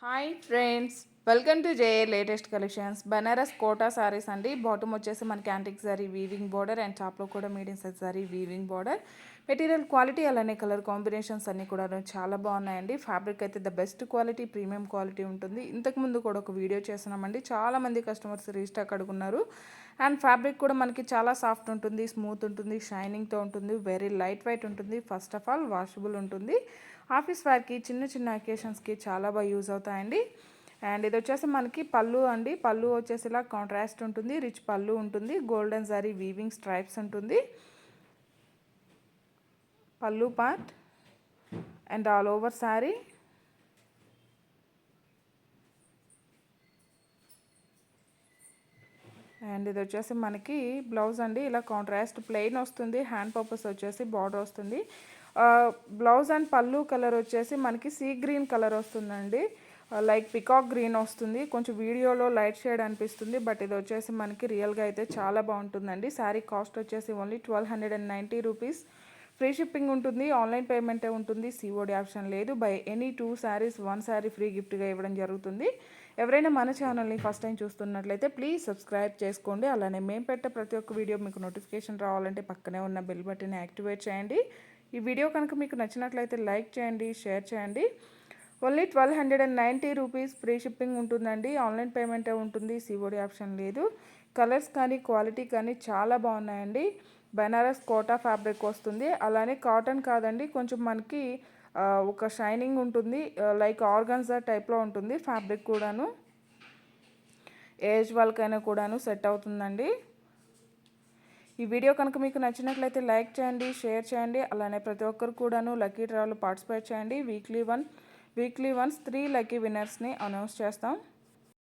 Hi friends, welcome to J latest collections. Banaras Kota saris అండి. Bottom వచ్చేసి మనకి antique sari weaving border and టాప్లో కూడా medium size sari weaving border. Material quality అలానే కలర్ కాంబినేషన్స్ అన్నీ కూడా చాలా బాగున్నాయండి. ఫ్యాబ్రిక్ అయితే the best quality, premium quality ఉంటుంది. ఇంతకుముందు కూడా ఒక వీడియో చేస్తున్నామండి. చాలామంది కస్టమర్స్ రీస్టాక్ అడుగున్నారు. అండ్ ఫ్యాబ్రిక్ కూడా మనకి చాలా సాఫ్ట్ ఉంటుంది, స్మూత్ ఉంటుంది, షైనింగ్తో ఉంటుంది, వెరీ లైట్ వెయిట్ ఉంటుంది. ఫస్ట్ ఆఫ్ ఆల్ వాషబుల్ ఉంటుంది. ఆఫీస్ వేర్కి, చిన్న చిన్న అకేషన్స్కి చాలా బాగా యూజ్ అవుతాయండి. అండ్ ఇది వచ్చేసి మనకి పళ్ళు అండి. పళ్ళు వచ్చేసి ఇలా కాంట్రాస్ట్ ఉంటుంది, రిచ్ పళ్ళు ఉంటుంది, గోల్డెన్ జరీ వీవింగ్ స్ట్రైప్స్ ఉంటుంది పళ్ళు part. And all over sari and ఇది వచ్చేసి మనకి బ్లౌజ్ అండి. ఇలా కాంట్రాస్ట్ ప్లెయిన్ వస్తుంది, హ్యాండ్ పర్పస్ వచ్చేసి బార్డర్ వస్తుంది. బ్లౌజ్ అండ్ పళ్ళు కలర్ వచ్చేసి మనకి సీ గ్రీన్ కలర్ వస్తుందండి. లైక్ పికాక్ గ్రీన్ వస్తుంది. కొంచెం వీడియోలో లైట్ షేడ్ అనిపిస్తుంది, బట్ ఇది వచ్చేసి మనకి రియల్గా అయితే చాలా బాగుంటుందండి. శారీ కాస్ట్ వచ్చేసి ఓన్లీ 1290 రూపీస్. ఫ్రీ షిప్పింగ్ ఉంటుంది, ఆన్లైన్ పేమెంటే ఉంటుంది, సిఓడి ఆప్షన్ లేదు. By any 2 saris 1 sari free గిఫ్ట్గా ఇవ్వడం జరుగుతుంది. ఎవరైనా మన ఛానల్ని ఫస్ట్ టైం చూస్తున్నట్లయితే ప్లీజ్ సబ్స్క్రైబ్ చేసుకోండి. అలానే మేము పెట్టే ప్రతి ఒక్క వీడియో మీకు నోటిఫికేషన్ రావాలంటే పక్కనే ఉన్న బెల్ బటన్ని యాక్టివేట్ చేయండి. ఈ వీడియో కనుక మీకు నచ్చినట్లయితే లైక్ చేయండి, షేర్ చేయండి. Only 1290 rupees. ఫ్రీ షిప్పింగ్ ఉంటుందండి, ఆన్లైన్ పేమెంటే ఉంటుంది, సిఓడి ఆప్షన్ లేదు. కలర్స్ కానీ క్వాలిటీ కానీ చాలా బాగున్నాయండి. బెనారస్ కోటా ఫ్యాబ్రిక్ వస్తుంది. అలానే కాటన్ కాదండి, కొంచెం మనకి ఒక షైనింగ్ ఉంటుంది, లైక్ ఆర్గాన్జా టైప్లో ఉంటుంది ఫ్యాబ్రిక్ కూడాను. ఏజ్ వాళ్ళకైనా కూడాను సెట్ అవుతుందండి. ఈ వీడియో కనుక మీకు నచ్చినట్లయితే లైక్ చేయండి, షేర్ చేయండి. అలానే ప్రతి ఒక్కరు కూడాను లక్కీ డ్రాలో పార్టిసిపేట్ చేయండి. వీక్లీ వన్స్ 3 లక్కీ విన్నర్స్ని అనౌన్స్ చేస్తాం.